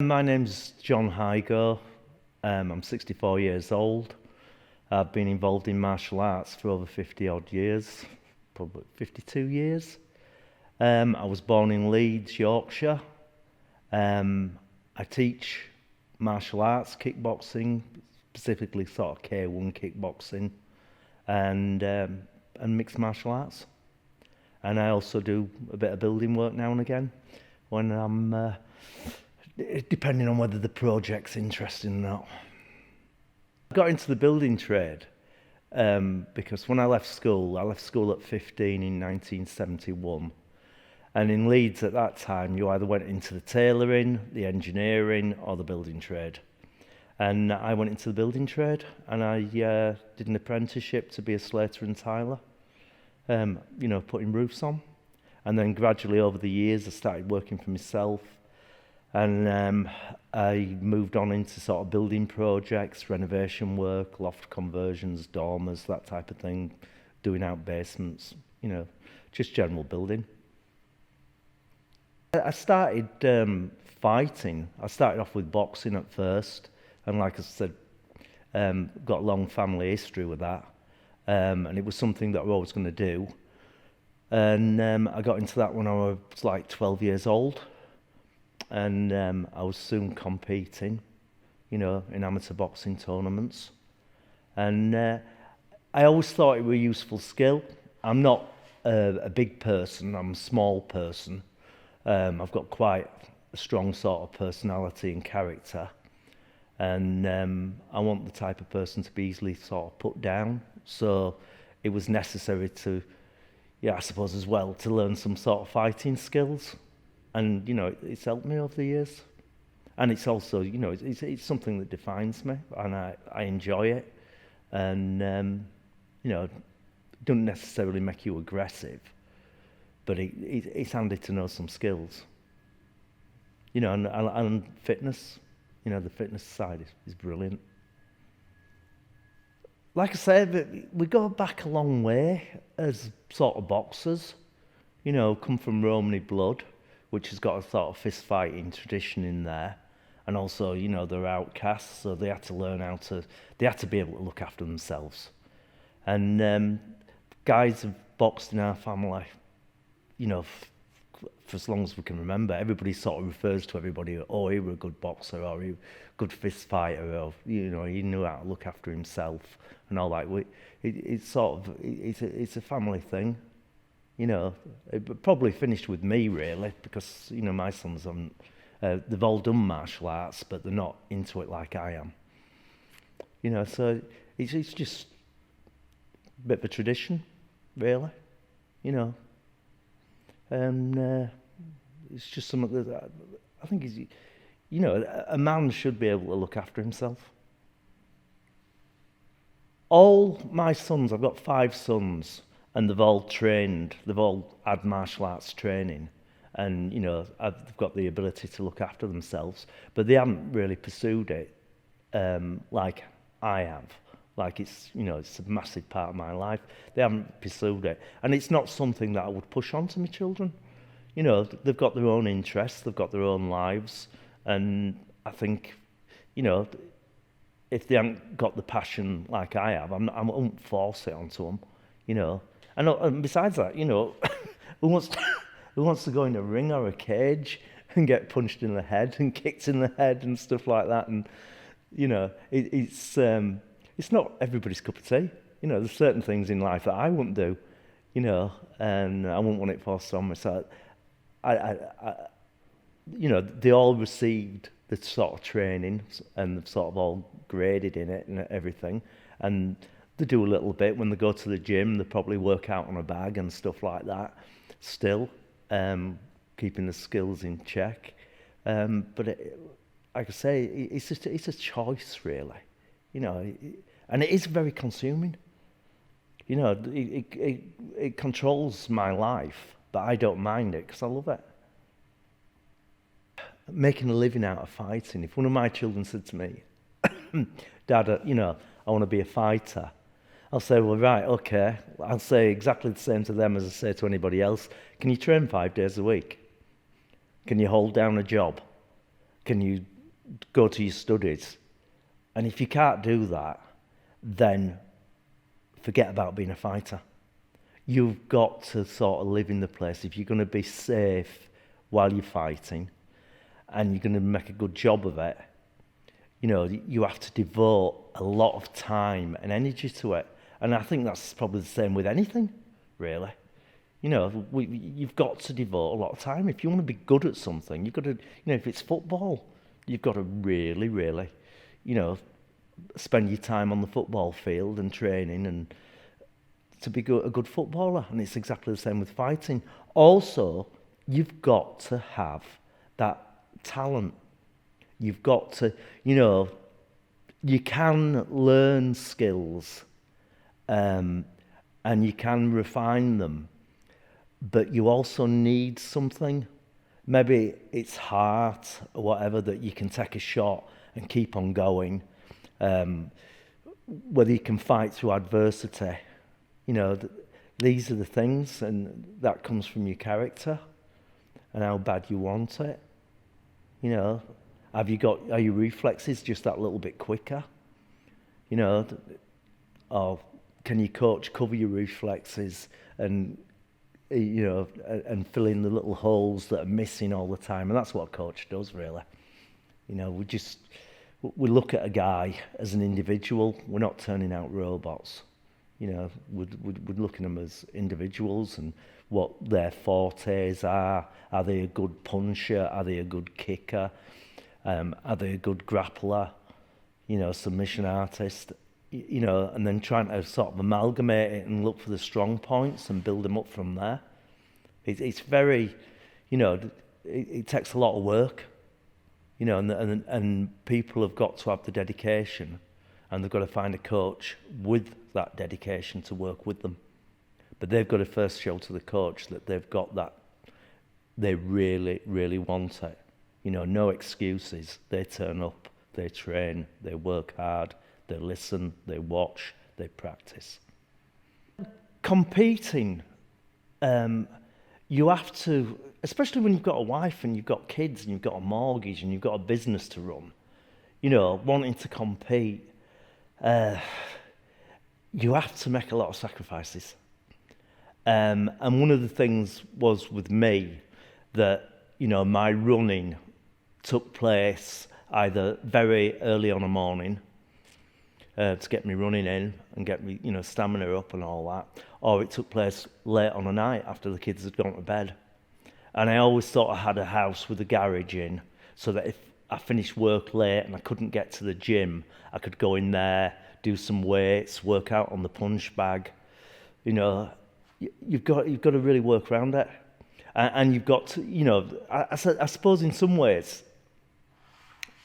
My name's John Higo. I'm 64 years old. I've been involved in martial arts for over 50 odd years, probably 52 years. I was born in Leeds, Yorkshire. I teach martial arts, kickboxing, specifically sort of K1 kickboxing, and mixed martial arts. And I also do a bit of building work now and again when I'm depending on whether the project's interesting or not. I got into the building trade because when I left school at 15 in 1971. And in Leeds at that time, you either went into the tailoring, the engineering, or the building trade. And I went into the building trade, and I did an apprenticeship to be a slater and tiler, putting roofs on. And then gradually over the years, I started working for myself. And I moved on into sort of building projects, renovation work, loft conversions, dormers, that type of thing, doing out basements, just general building. I started fighting. I started off with boxing at first, and like I said, got a long family history with that, and it was something that I was always going to do. And I got into that when I was like 12 years old. And I was soon competing, in amateur boxing tournaments. And I always thought it was a useful skill. I'm not a big person, I'm a small person. I've got quite a strong sort of personality and character. And I want the type of person to be easily sort of put down. So it was necessary to, I suppose as well, to learn some sort of fighting skills. And, it's helped me over the years. And it's also, it's something that defines me, and I enjoy it. And, it doesn't necessarily make you aggressive, but it's handy to know some skills. And fitness, the fitness side is brilliant. Like I said, we go back a long way as sort of boxers, come from Romany blood, which has got a sort of fist fighting tradition in there. And also, they're outcasts, so they had to learn they had to be able to look after themselves. And guys have boxed in our family, for as long as we can remember. Everybody sort of refers to everybody, oh, he was a good boxer, or he was a good fist fighter, or, he knew how to look after himself and all that. It's a family thing. It probably finished with me, really, because, my sons they've all done martial arts, but they're not into it like I am. So it's just a bit of a tradition, really, And it's just something that I think is, a man should be able to look after himself. All my sons, I've got 5 sons, and they've all trained, they've all had martial arts training, and, they've got the ability to look after themselves, but they haven't really pursued it like I have. Like it's a massive part of my life. They haven't pursued it. And it's not something that I would push on to my children. They've got their own interests, they've got their own lives, and I think, if they haven't got the passion like I have, I won't force it onto them, And besides that, who wants to go in a ring or a cage and get punched in the head and kicked in the head and stuff like that? And, it's not everybody's cup of tea. There's certain things in life that I wouldn't do, and I wouldn't want it forced on me. So, they all received the sort of training, and they've sort of all graded in it and everything. And they do a little bit when they go to the gym. They probably work out on a bag and stuff like that. Still, keeping the skills in check. But like I say, it's a choice, really. And it is very consuming. It controls my life, but I don't mind it because I love it. Making a living out of fighting. If one of my children said to me, Dad, I want to be a fighter, I'll say, well, right, okay. I'll say exactly the same to them as I say to anybody else. Can you train 5 days a week? Can you hold down a job? can you go to your studies? And if you can't do that, then forget about being a fighter. You've got to sort of live in the place. If you're going to be safe while you're fighting and you're going to make a good job of it, you know, you have to devote a lot of time and energy to it. And I think that's probably the same with anything, really. You know, you've got to devote a lot of time. If you want to be good at something, you've got to, you know, if it's football, you've got to really, really, you know, spend your time on the football field and training and to be a good footballer. And it's exactly the same with fighting. Also, you've got to have that talent. You've got to, you know, you can learn skills and you can refine them, but you also need something. Maybe it's heart or whatever, that you can take a shot and keep on going. Whether you can fight through adversity, you know, these are the things, and that comes from your character and how bad you want it. You know, are your reflexes just that little bit quicker? You know, or can you cover your reflexes and, you know, and fill in the little holes that are missing all the time? And that's what a coach does, really. You know, we look at a guy as an individual. We're not turning out robots. You know, we're looking at them as individuals and what their fortes are. Are they a good puncher? Are they a good kicker? Are they a good grappler? You know, submission artist? You know, and then trying to sort of amalgamate it and look for the strong points and build them up from there. It's very, you know, it takes a lot of work. You know, and people have got to have the dedication, and they've got to find a coach with that dedication to work with them. But they've got to first show to the coach that they've got that, they really, really want it. You know, no excuses. They turn up, they train, they work hard, they listen, they watch, they practice. Competing, you have to, especially when you've got a wife and you've got kids and you've got a mortgage and you've got a business to run, you know, wanting to compete, you have to make a lot of sacrifices. And one of the things was with me that, you know, my running took place either very early on a morning to get me running in and get me, you know, stamina up and all that, or it took place late on a night after the kids had gone to bed. And I always thought I had a house with a garage in, so that if I finished work late and I couldn't get to the gym, I could go in there, do some weights, work out on the punch bag. You know, you've got to really work around it, and you've got to, you know, I suppose in some ways,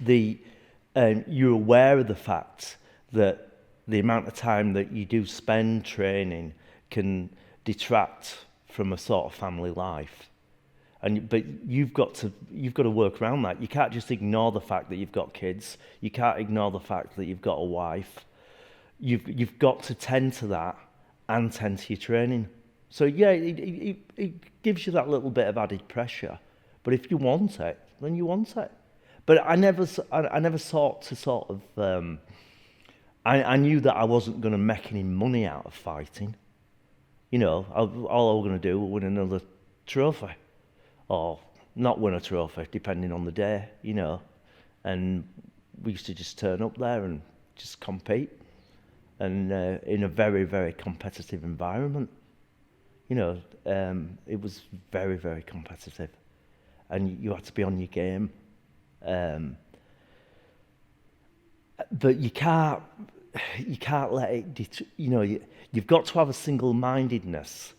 you're aware of the fact that the amount of time that you do spend training can detract from a sort of family life. But you've got to work around that. You can't just ignore the fact that you've got kids. You can't ignore the fact that you've got a wife. You've got to tend to that and tend to your training. So yeah, it gives you that little bit of added pressure. But if you want it, then you want it. But I never sought to sort of. I knew that I wasn't going to make any money out of fighting. You know, all I was going to do was win another trophy. Or not win a trophy, depending on the day, you know. And we used to just turn up there and just compete. And in a very, very competitive environment. You know, it was very, very competitive. And you had to be on your game. But you can't let it, you know, you've got to have a single-mindedness.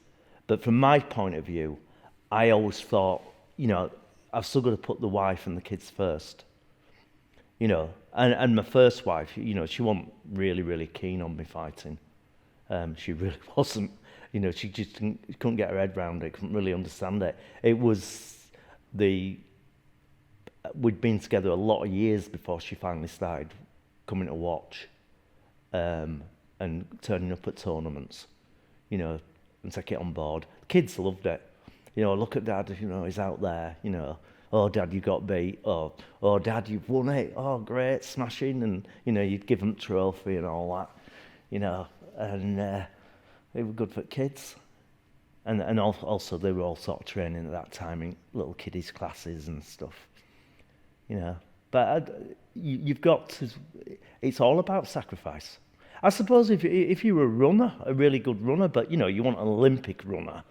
But from my point of view, I always thought, you know, I've still got to put the wife and the kids first. You know, and my first wife, you know, she wasn't really, really keen on me fighting. She really wasn't. You know, she just couldn't get her head around it, couldn't really understand it. It was we'd been together a lot of years before she finally started coming to watch and turning up at tournaments, you know, and take it on board. Kids loved it. You know, look at Dad, you know, he's out there, you know, Oh, Dad, you got beat. Oh, Dad, you've won it. Oh, great, smashing. And, you'd give them the trophy and all that, and they were good for kids. And also they were all sort of training at that time in little kiddies classes and stuff, But you've got to, it's all about sacrifice. I suppose if you were a runner, a really good runner, but you want an Olympic runner,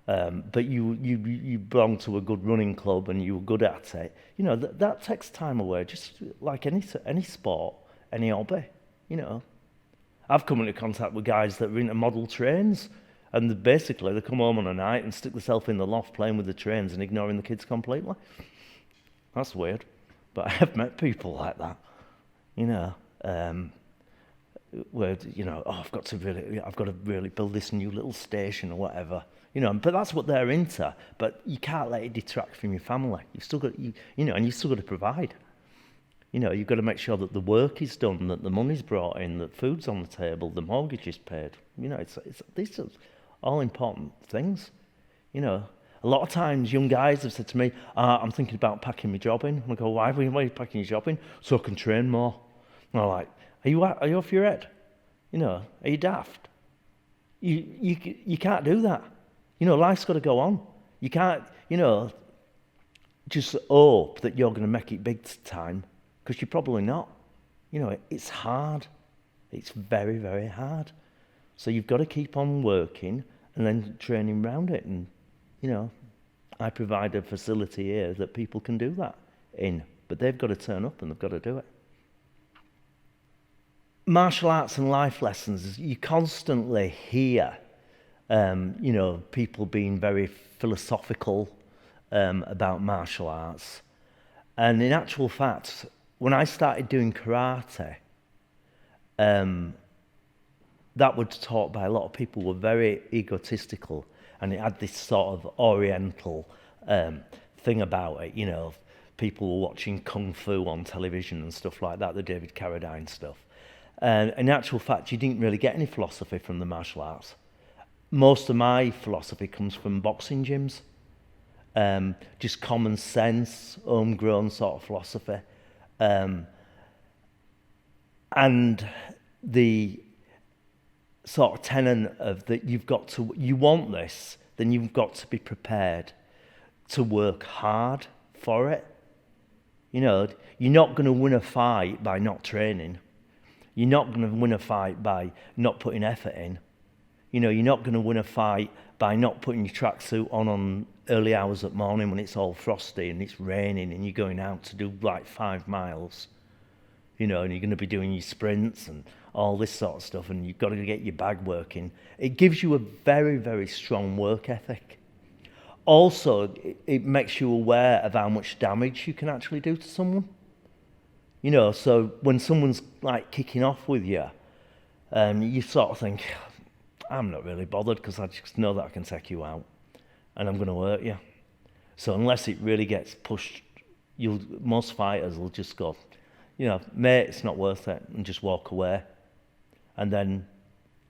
but you belong to a good running club and you were good at it, that takes time away, just like any sport, any hobby, I've come into contact with guys that are into model trains, and basically they come home on a night and stick themselves in the loft playing with the trains and ignoring the kids completely. That's weird, but I have met people like that, where I've got to really build this new little station or whatever, But that's what they're into. But you can't let it detract from your family. You've still got and you've still got to provide. You've got to make sure that the work is done, that the money's brought in, that food's on the table, the mortgage is paid. These are all important things. A lot of times young guys have said to me, I'm thinking about packing my job in. And I go, why are you packing your job in? So I can train more. And I'm like, are you off your head? Are you daft? You can't do that. Life's got to go on. You can't, just hope that you're going to make it big time, because you're probably not. It's hard. It's very, very hard. So you've got to keep on working and then training around it. And, I provide a facility here that people can do that in, but they've got to turn up and they've got to do it. Martial arts and life lessons, you constantly hear, people being very philosophical about martial arts. And in actual fact, when I started doing karate, that was taught by a lot of people who were very egotistical, and it had this sort of oriental thing about it, people were watching Kung Fu on television and stuff like that, the David Carradine stuff. And in actual fact, you didn't really get any philosophy from the martial arts. Most of my philosophy comes from boxing gyms. Just common sense, homegrown sort of philosophy. And the sort of tenet of that you want this, then you've got to be prepared to work hard for it. You're not going to win a fight by not training. You're not going to win a fight by not putting effort in. You're not going to win a fight by not putting your tracksuit on early hours of morning when it's all frosty and it's raining and you're going out to do like 5 miles. And you're going to be doing your sprints and all this sort of stuff, and you've got to get your bag working. It gives you a very, very strong work ethic. Also, it makes you aware of how much damage you can actually do to someone. So when someone's like kicking off with you, you sort of think, I'm not really bothered because I just know that I can take you out and I'm going to hurt you. So unless it really gets pushed, most fighters will just go, mate, it's not worth it, and just walk away. And then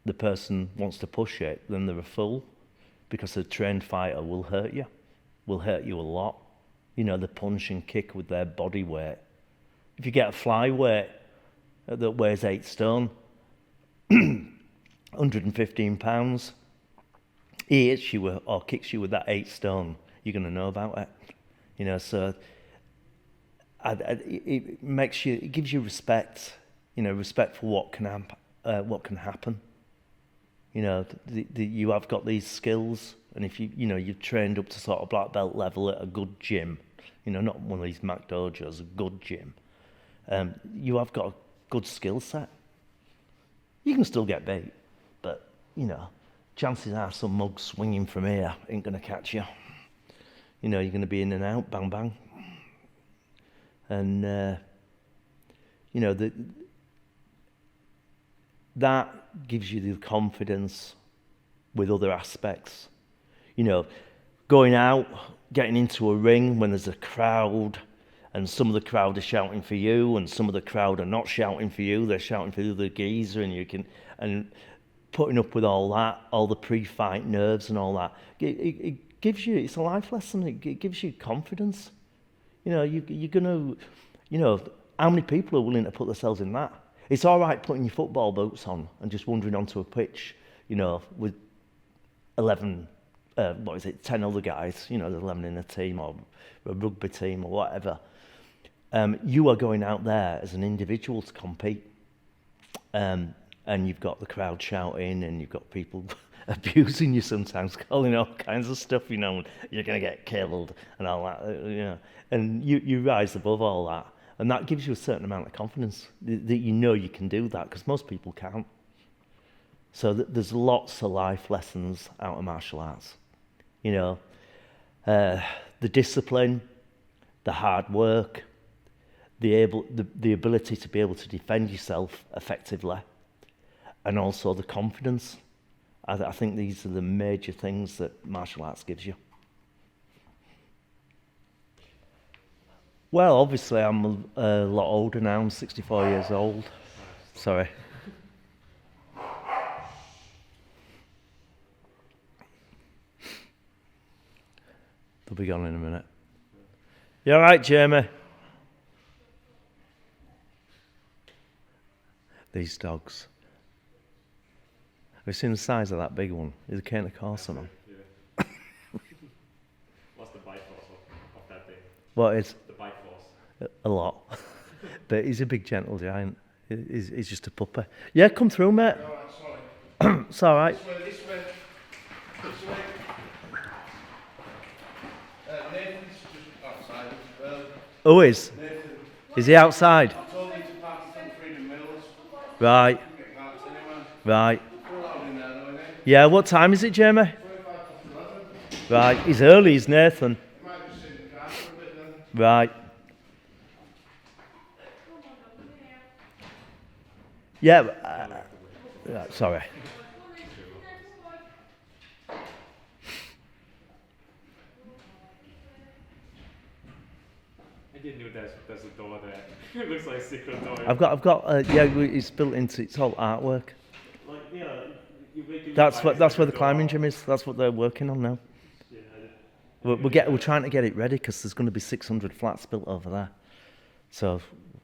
the person wants to push it, then they're a fool, because a trained fighter will hurt you a lot. They punch and kick with their body weight. If you get a flyweight that weighs 8 stone, 115 pounds, he hits you or kicks you with that 8 stone, you're going to know about it. So it gives you respect, respect for what can happen. You have got these skills, and if you've trained up to sort of black belt level at a good gym, not one of these Mac dojos, a good gym, you have got a good skill set. You can still get beat, but chances are some mug swinging from here ain't going to catch you. You're going to be in and out, bang bang. And that gives you the confidence with other aspects. Going out, getting into a ring when there's a crowd, and some of the crowd are shouting for you, and some of the crowd are not shouting for you, they're shouting for the other geezer, and putting up with all that, all the pre-fight nerves and all that. It gives you, it's a life lesson, it gives you confidence. You're gonna, you know, how many people are willing to put themselves in that? It's all right putting your football boots on and just wandering onto a pitch, with 11, 10 other guys, there's 11 in a team or a rugby team or whatever. You are going out there as an individual to compete. And you've got the crowd shouting and you've got people abusing you sometimes, calling all kinds of stuff, you're going to get killed and all that, And you rise above all that. And that gives you a certain amount of confidence that you can do that, because most people can't. So there's lots of life lessons out of martial arts. The discipline, the hard work, the ability to be able to defend yourself effectively, and also the confidence. I think these are the major things that martial arts gives you. Well, obviously I'm a lot older now. I'm 64 years old. Sorry. They'll be gone in a minute. You all right, Jamie? These dogs. Have you seen the size of that big one? He's a cane of Corson on. Yeah. What's the bite force of that thing? What is? The bite force. A lot. But he's a big, gentle giant. He's just a puppy. Yeah, come through, mate. All right, sorry. It's all right. This way. Nathan's just outside. Who is? Nathan. Is he outside? I told him to park in front of Freedom Mills. Right. Get parked anywhere. Right. We're allowed in there, though, innit? Yeah, what time is it, Jamie? 25 past 11. Right. He's early, he's Nathan. You might just sit in the car for a bit then. Right. Yeah. Sorry. I didn't know there's a door there. It looks like a secret door. I've got. It's built into. It's all artwork. Like, you That's where the climbing gym is. That's what they're working on now. Yeah, We're trying to get it ready because there's going to be 600 flats built over there. So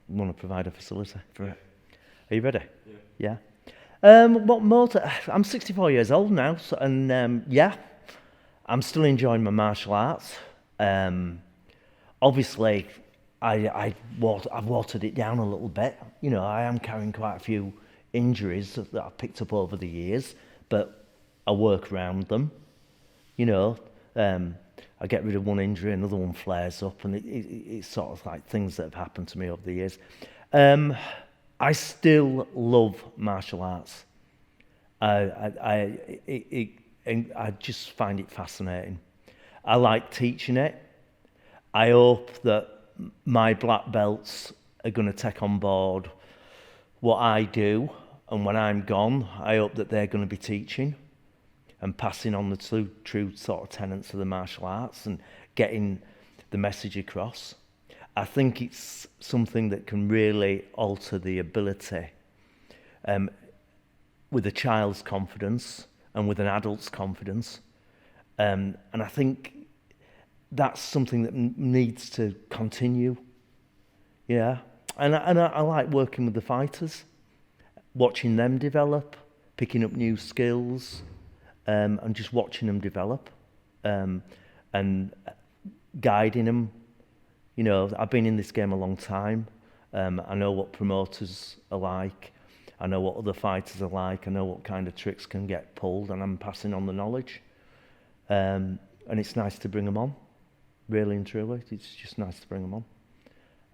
we want to provide a facility for it. Are you ready? Yeah. Yeah. What more? I'm 64 years old now, and I'm still enjoying my martial arts. Obviously, I've watered it down a little bit. I am carrying quite a few injuries that I've picked up over the years, but I work around them. I get rid of one injury, another one flares up, and it's sort of like things that have happened to me over the years. I still love martial arts. I just find it fascinating. I like teaching it. I hope that my black belts are going to take on board what I do, and when I'm gone, I hope that they're going to be teaching and passing on the true sort of tenets of the martial arts and getting the message across. I think it's something that can really alter the ability with a child's confidence and with an adult's confidence. And I think that's something that needs to continue. Yeah. And I like working with the fighters, watching them develop, picking up new skills, and just watching them develop, and guiding them. I've been in this game a long time. I know what promoters are like. I know what other fighters are like. I know what kind of tricks can get pulled, and I'm passing on the knowledge. And it's nice to bring them on, really and truly. It's just nice to bring them on.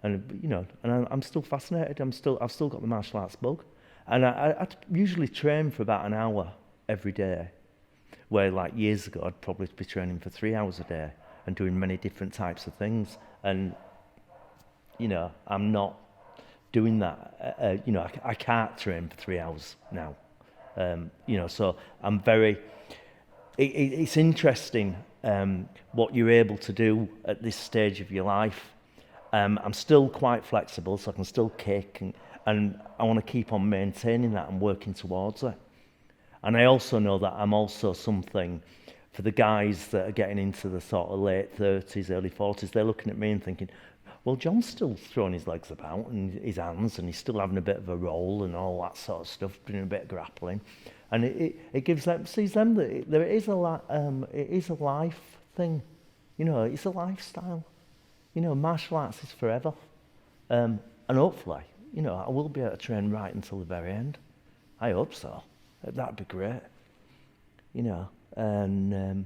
And I'm still fascinated. I've still got the martial arts bug, and I usually train for about an hour every day. Where like years ago, I'd probably be training for 3 hours a day and doing many different types of things. And I'm not doing that. I can't train for 3 hours now. So I'm very. It's interesting what you're able to do at this stage of your life. I'm still quite flexible, so I can still kick, and I want to keep on maintaining that and working towards it. And I also know that I'm also something for the guys that are getting into the sort of late 30s, early 40s. They're looking at me and thinking, Well, John's still throwing his legs about and his hands, and he's still having a bit of a roll and all that sort of stuff, doing a bit of grappling, and it gives them, sees them that there is it is a life thing, you know, it's a lifestyle, you know, martial arts is forever, and hopefully, you know, I will be able to train right until the very end. I hope so. That'd be great, you know, and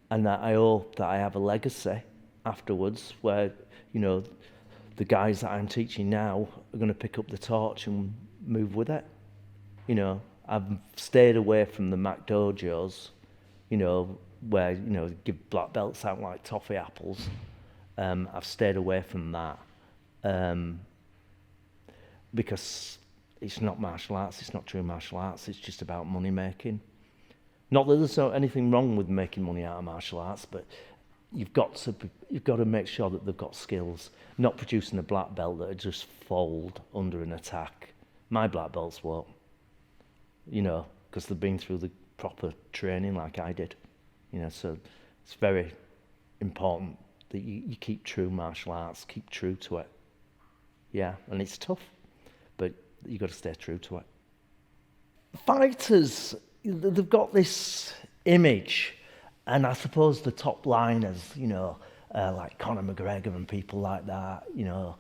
that I hope that I have a legacy afterwards where, you know, the guys that I'm teaching now are going to pick up the torch and move with it. You know, I've stayed away from the Mac dojos, you know, where, you know, give black belts out like toffee apples. I've stayed away from that because it's not martial arts, it's not true martial arts, it's just about money making. Not that there's anything wrong with making money out of martial arts, but you've got to make sure that they've got skills, not producing a black belt that just fold under an attack. My black belts won't, you know, because they've been through the proper training like I did, you know, so it's very important that you keep true martial arts, keep true to it. Yeah, and it's tough, but you've got to stay true to it. Fighters, they've got this image, and I suppose the top liners, you know, like Conor McGregor and people like that, you know,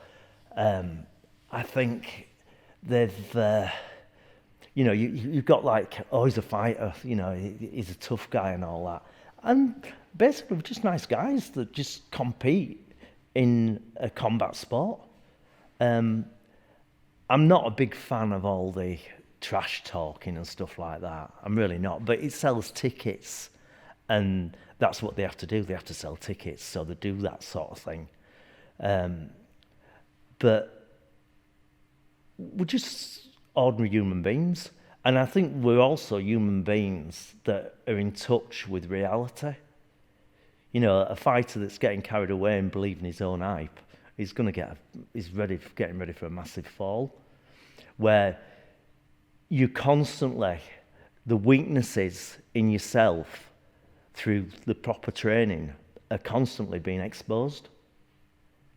I think they've, you know, you've got like, oh, he's a fighter, you know, he's a tough guy and all that. And basically just nice guys that just compete in a combat sport. I'm not a big fan of all the trash talking and stuff like that. I'm really not. But it sells tickets, and that's what they have to do. They have to sell tickets, so they do that sort of thing. But we're just ordinary human beings. And I think we're also human beings that are in touch with reality. You know, a fighter that's getting carried away and believing his own hype, he's getting ready for a massive fall. Where you constantly, the weaknesses in yourself through the proper training are constantly being exposed.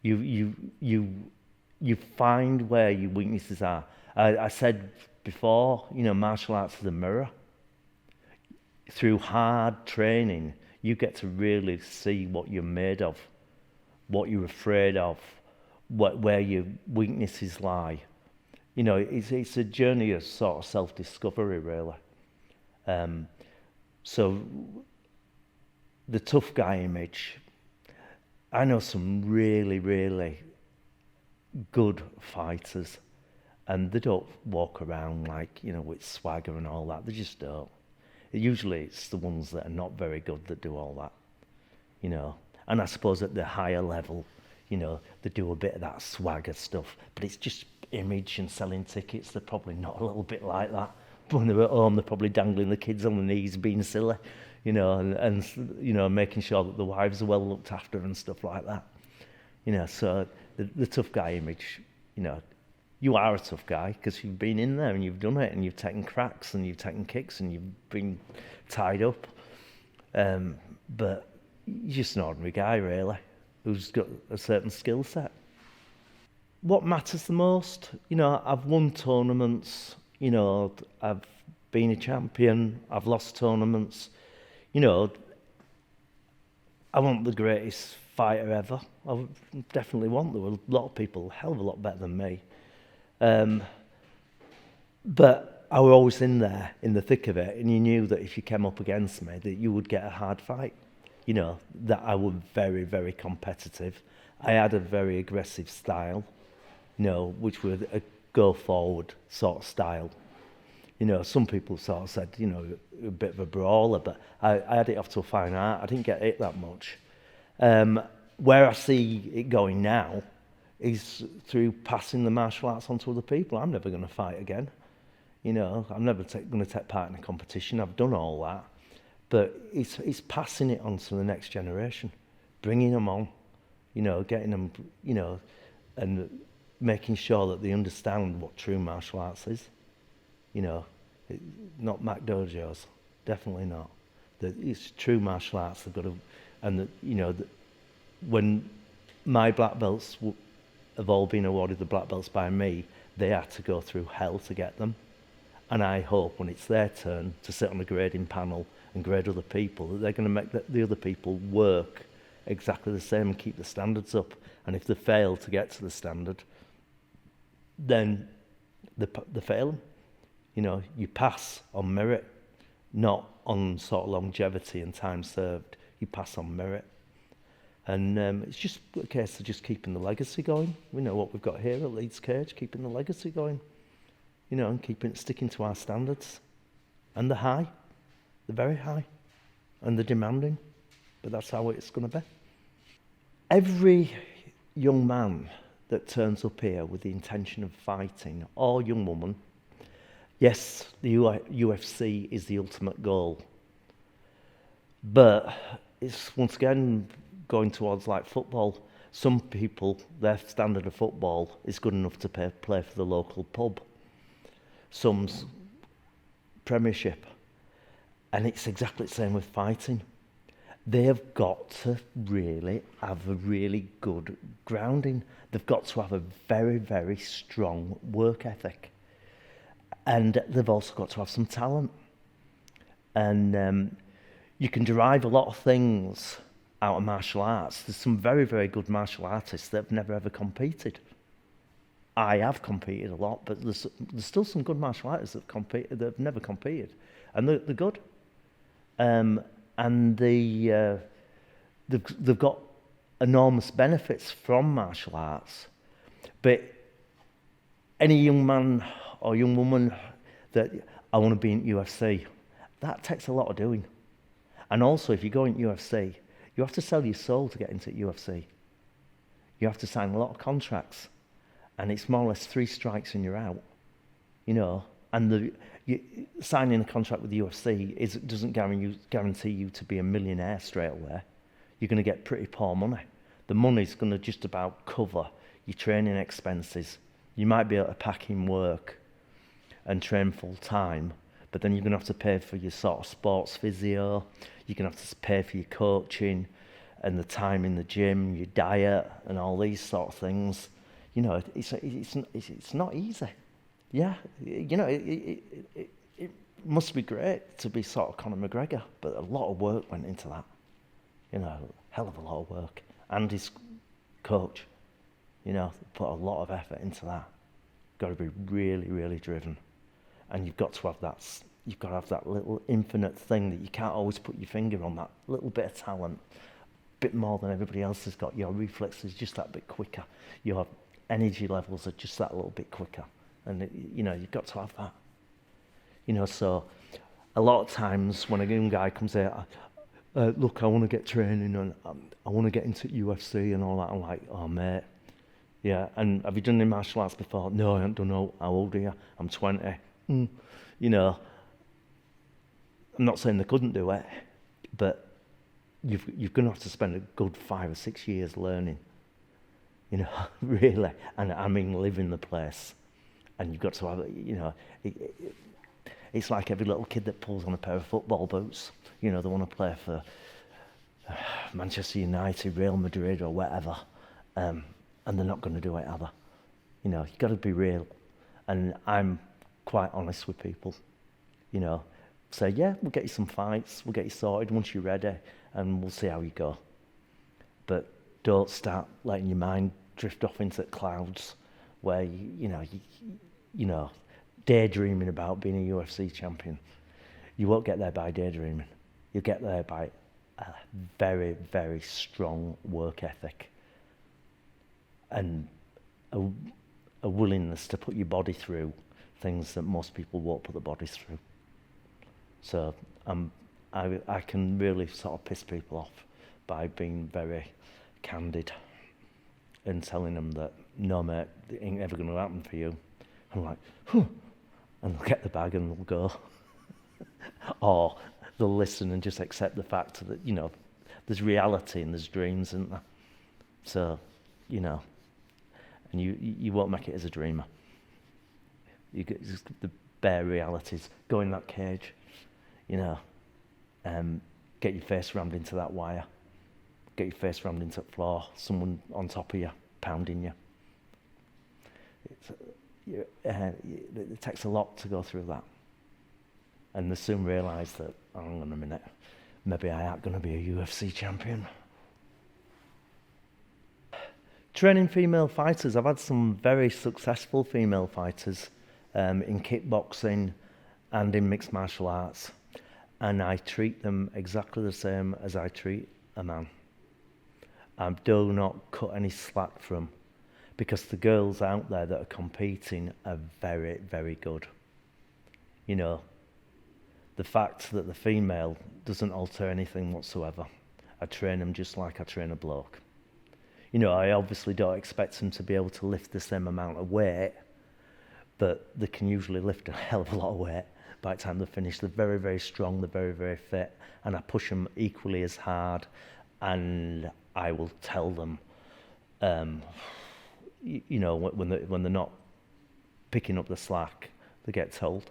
You find where your weaknesses are. I said before, you know, martial arts is a mirror. Through hard training, you get to really see what you're made of, what you're afraid of, where your weaknesses lie. You know, it's a journey of sort of self-discovery, really. So the tough guy image, I know some really, really good fighters, and they don't walk around like, you know, with swagger and all that. They just don't. Usually it's the ones that are not very good that do all that, you know. And I suppose at the higher level, you know, they do a bit of that swagger stuff, but it's just image and selling tickets. They're probably not a little bit like that. But when they're at home, they're probably dangling the kids on the knees, being silly, you know, and you know, making sure that the wives are well looked after and stuff like that. You know, so the tough guy image, you know, you are a tough guy because you've been in there and you've done it and you've taken cracks and you've taken kicks and you've been tied up. But you're just an ordinary guy, really, who's got a certain skill set. What matters the most? You know, I've won tournaments, you know, I've been a champion, I've lost tournaments. You know, I want the greatest fighter ever. I definitely want. There were a lot of people, a hell of a lot better than me. But I was always in there, in the thick of it, and you knew that if you came up against me, that you would get a hard fight. You know, that I was very, very competitive. I had a very aggressive style, you know, which was a go-forward sort of style. You know, some people sort of said, you know, a bit of a brawler, but I had it off to a fine art. I didn't get hit that much. Where I see it going now is through passing the martial arts on to other people. I'm never going to fight again. You know, I'm never going to take part in a competition. I've done all that. But it's passing it on to the next generation, bringing them on, you know, getting them, you know, and making sure that they understand what true martial arts is. You know, not Mac dojos, definitely not. It's true martial arts. They've got to, and you know, when my black belts have all been awarded the black belts by me, they had to go through hell to get them. And I hope when it's their turn to sit on a grading panel and grade other people, that they're going to make the other people work exactly the same and keep the standards up. And if they fail to get to the standard, then they fail. You know, you pass on merit, not on sort of longevity and time served. You pass on merit. And it's just a case of just keeping the legacy going. We know what we've got here at Leeds Cage, keeping the legacy going. You know, and sticking to our standards. And they're high. They're very high. And they're demanding. But that's how it's going to be. Every young man that turns up here with the intention of fighting, or young woman, yes, the UFC is the ultimate goal. But it's once again going towards like football. Some people, their standard of football is good enough to play for the local pub. Some's Premiership. And it's exactly the same with fighting. They have got to really have a really good grounding. They've got to have a very, very strong work ethic. And they've also got to have some talent. And you can derive a lot of things out of martial arts. There's some very, very good martial artists that have never ever competed. I have competed a lot, but there's still some good martial artists that have never competed. And they're good. And they've got enormous benefits from martial arts. But any young man or young woman that I want to be in UFC, that takes a lot of doing. And also, if you go into UFC, you have to sell your soul to get into UFC. You have to sign a lot of contracts. And it's more or less 3 strikes and you're out. You know, and signing a contract with the UFC doesn't guarantee you to be a millionaire straight away. You're going to get pretty poor money. The money's going to just about cover your training expenses. You might be able to pack in work and train full time, but then you're going to have to pay for your sort of sports physio. You're going to have to pay for your coaching and the time in the gym, your diet, and all these sort of things. You know, it's not easy. Yeah, you know, it must be great to be sort of Conor McGregor, but a lot of work went into that. You know, hell of a lot of work. And his coach, you know, put a lot of effort into that. Got to be really, really driven. And you've got to have that little infinite thing that you can't always put your finger on, that little bit of talent, a bit more than everybody else has got. Your reflexes just that bit quicker. Your energy levels are just that little bit quicker. And, you know, you've got to have that. You know, so a lot of times when a young guy comes out, look, I want to get training and I want to get into UFC and all that, I'm like, oh, mate. Yeah, and have you done any martial arts before? No, I haven't done. How old are you? I'm 20. You know, I'm not saying they couldn't do it, but you're going to have to spend a good 5 or 6 years learning. You know, really. And I mean, live in the place. And you've got to have, you know, it's like every little kid that pulls on a pair of football boots. You know, they want to play for Manchester United, Real Madrid or whatever. And they're not going to do it, are they? You know, you've got to be real. And I'm quite honest with people. You know, say, yeah, we'll get you some fights. We'll get you sorted once you're ready. And we'll see how you go. But don't start letting your mind drift off into the clouds where, you know, daydreaming about being a UFC champion. You won't get there by daydreaming. You'll get there by a very, very strong work ethic and a willingness to put your body through things that most people won't put their bodies through. So I can really sort of piss people off by being very candid and telling them that, no, mate, it ain't ever going to happen for you. I'm like, huh. And they'll get the bag and they'll go. Or they'll listen and just accept the fact that, you know, there's reality and there's dreams, isn't there? So, you know, and you won't make it as a dreamer. You get just the bare realities. Go in that cage, you know, get your face rammed into that wire. Get your face rammed into the floor, someone on top of you, pounding you. It takes a lot to go through that. And they soon realised that, oh, hang on a minute, maybe I ain't going to be a UFC champion. Training female fighters, I've had some very successful female fighters in kickboxing and in mixed martial arts. And I treat them exactly the same as I treat a man. I do not cut any slack for them, because the girls out there that are competing are very, very good. You know, the fact that the female doesn't alter anything whatsoever. I train them just like I train a bloke. You know, I obviously don't expect them to be able to lift the same amount of weight, but they can usually lift a hell of a lot of weight. By the time they finish, they're very, very strong, they're very, very fit, and I push them equally as hard, and I will tell them, you know, when they're not picking up the slack, they get told.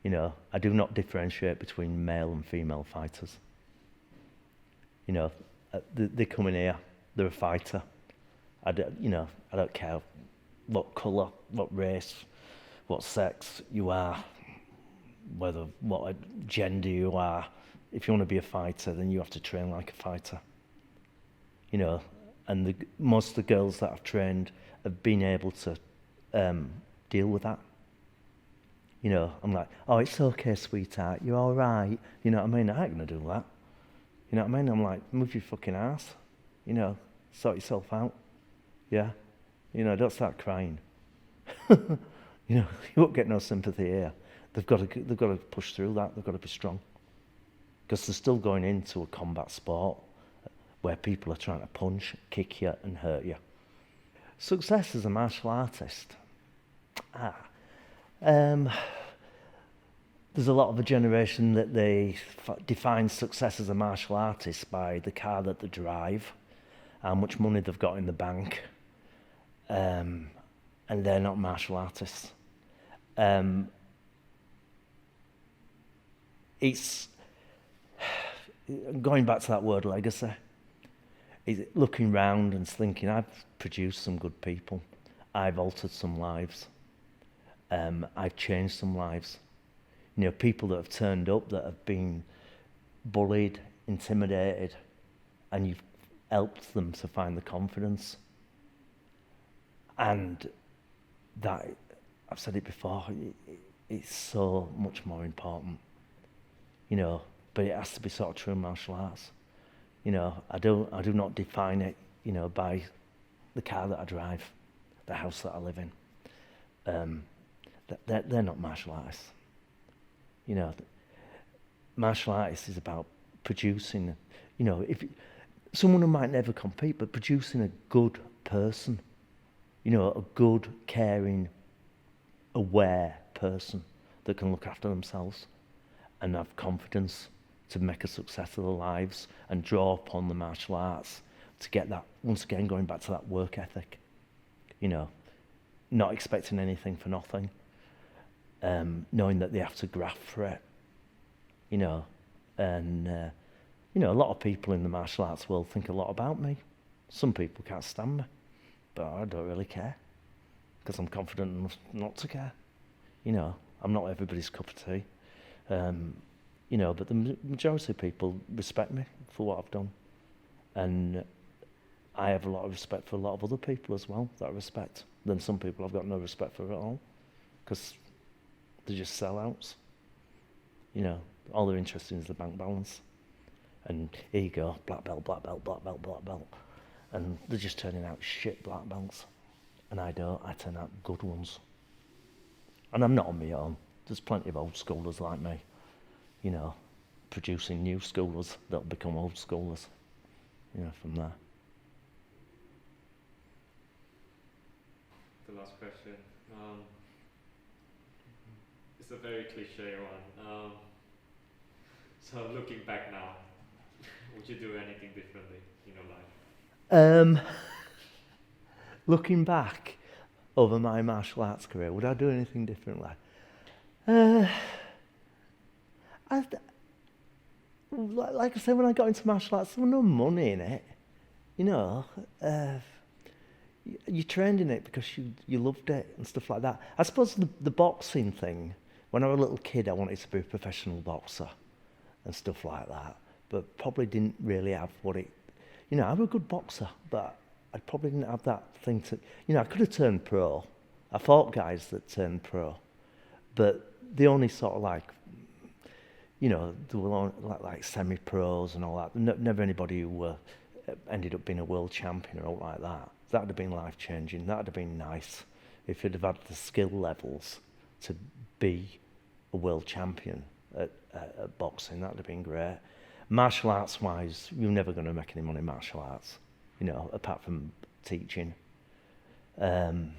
You know, I do not differentiate between male and female fighters. You know, they come in here, they're a fighter. I don't care what colour, what race, what sex you are, what gender you are. If you want to be a fighter, then you have to train like a fighter. You know, and most of the girls that I've trained have been able to deal with that. You know, I'm like, oh, it's okay, sweetheart, you're all right. You know what I mean? I ain't going to do that. You know what I mean? I'm like, move your fucking ass. You know, sort yourself out. Yeah? You know, don't start crying. You know, you won't get no sympathy here. They've got to push through that. They've got to be strong. Because they're still going into a combat sport where people are trying to punch, kick you and hurt you. Success as a martial artist. There's a lot of a generation that they define success as a martial artist by the car that they drive, how much money they've got in the bank, and they're not martial artists. It's going back to that word legacy. It's looking round and thinking, I've produced some good people. I've altered some lives. I've changed some lives. You know, people that have turned up that have been bullied, intimidated, and you've helped them to find the confidence. And that, I've said it before, it's so much more important. You know, but it has to be sort of true martial arts. You know, I do not define it, you know, by the car that I drive, the house that I live in. They're not martial artists. You know, martial artists is about producing, you know, if someone who might never compete, but producing a good person, you know, a good, caring, aware person that can look after themselves and have confidence to make a success of their lives and draw upon the martial arts to get that, once again, going back to that work ethic, you know, not expecting anything for nothing. Knowing that they have to graft for it, you know, and, you know, a lot of people in the martial arts world think a lot about me. Some people can't stand me, but I don't really care, because I'm confident enough not to care. You know, I'm not everybody's cup of tea. You know, but the majority of people respect me for what I've done. And I have a lot of respect for a lot of other people as well that I respect. Then some people I've got no respect for at all, because they're just sellouts. You know, all they're interested in is the bank balance. And here you go, black belt, black belt, black belt, black belt. And they're just turning out shit black belts. And I don't, I turn out good ones. And I'm not on my own. There's plenty of old schoolers like me, you know, producing new schoolers that'll become old schoolers, you know, from there. The last question. It's a very cliche one. So looking back now, would you do anything differently in your life? Looking back over my martial arts career, would I do anything differently? Like I said, when I got into martial arts, there was no money in it. You know, you trained in it because you loved it and stuff like that. I suppose the boxing thing, when I was a little kid, I wanted to be a professional boxer and stuff like that, but probably didn't really have what it, I was a good boxer, but I probably didn't have that thing to, I could have turned pro. I fought guys that turned pro, but they only sort of like, they were all like semi-pros and all that. Never anybody who ended up being a world champion or like that. That would have been life-changing. That would have been nice if you'd have had the skill levels to be a world champion at boxing. That would have been great. Martial arts-wise, you're never going to make any money in martial arts, apart from teaching. And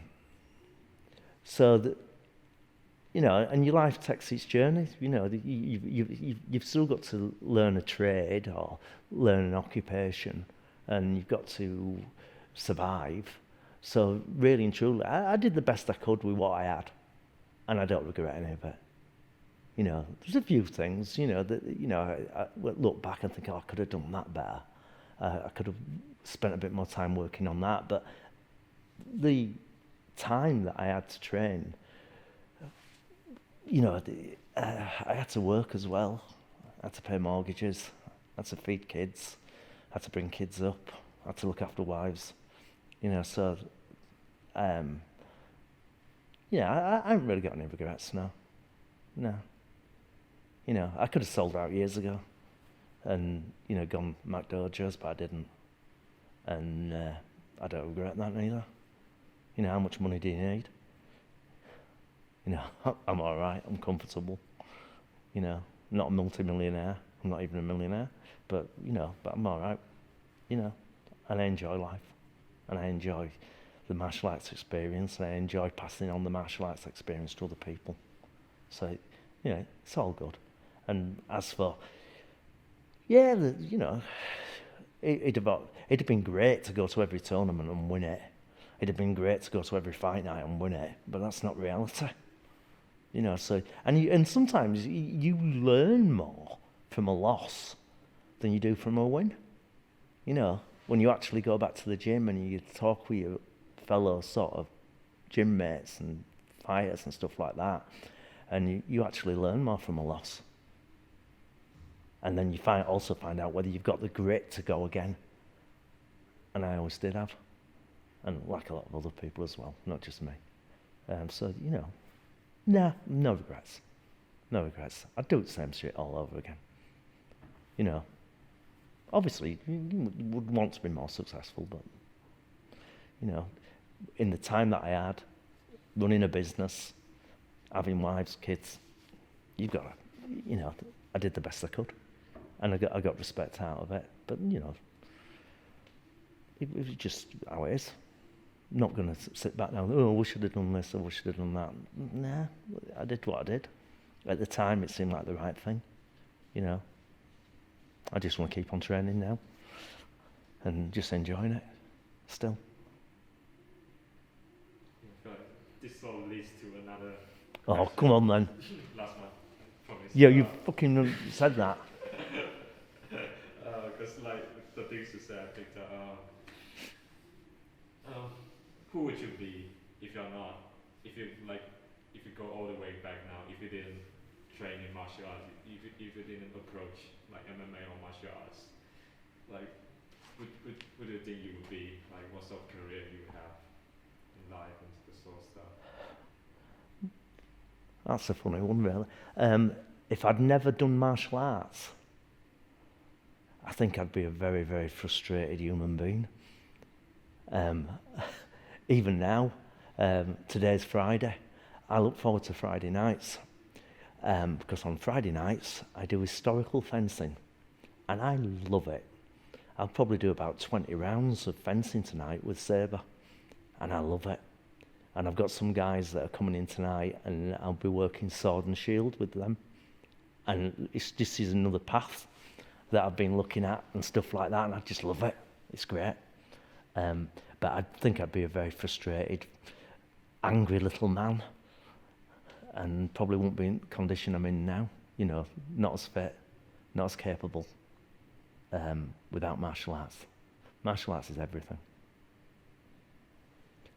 your life takes its journey. You've still got to learn a trade or learn an occupation, and you've got to survive. So really and truly, I did the best I could with what I had, and I don't regret any of it. There's a few things, I look back and think, I could have done that better. I could have spent a bit more time working on that, but the time that I had to train, I had to work as well. I had to pay mortgages, I had to feed kids, I had to bring kids up, I had to look after wives, so, I haven't really got any regrets now. No. I could have sold out years ago and, gone Mac Dojos, but I didn't. And I don't regret that either. How much money do you need? I'm all right, I'm comfortable. Not a multi-millionaire, I'm not even a millionaire, but I'm all right. And I enjoy life, and I enjoy the martial arts experience, and I enjoy passing on the martial arts experience to other people. So, it's all good. And as for, it'd have been great to go to every tournament and win it. It'd have been great to go to every fight night and win it, but that's not reality. And sometimes you learn more from a loss than you do from a win. When you actually go back to the gym and you talk with your fellow sort of gym mates and fighters and stuff like that, and you actually learn more from a loss. And then you also find out whether you've got the grit to go again. And I always did have. And like a lot of other people as well, not just me. No regrets. No regrets. I'd do the same shit all over again. Obviously, you would want to be more successful, but, in the time that I had, running a business, having wives, kids, you've got to, I did the best I could. And I got respect out of it. But, it was just how it is. I'm not going to sit back now, we should have done this or we should have done that. Nah, I did what I did. At the time, it seemed like the right thing, I just want to keep on training now and just enjoying it still. This all leads to another... Oh, come on then. Last one, promise. Yeah, you fucking said that. Because the things you said, I think that... who would you be if you're not, if you go all the way back now, if you didn't train in martial arts, if you didn't approach like MMA or martial arts, who do you think you would be? Like what sort of career you would have in life and this sort of stuff? That's a funny one, really. If I'd never done martial arts, I think I'd be a very, very frustrated human being. Even now, today's Friday, I look forward to Friday nights because on Friday nights I do historical fencing and I love it. I'll probably do about 20 rounds of fencing tonight with sabre and I love it. And I've got some guys that are coming in tonight and I'll be working sword and shield with them. And this is another path that I've been looking at and stuff like that and I just love it. It's great. But I think I'd be a very frustrated, angry little man and probably won't be in the condition I'm in now, not as fit, not as capable without martial arts. Martial arts is everything.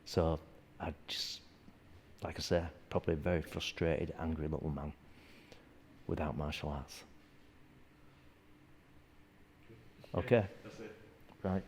So I just, like I say, probably a very frustrated, angry little man without martial arts. Okay, That's it. right.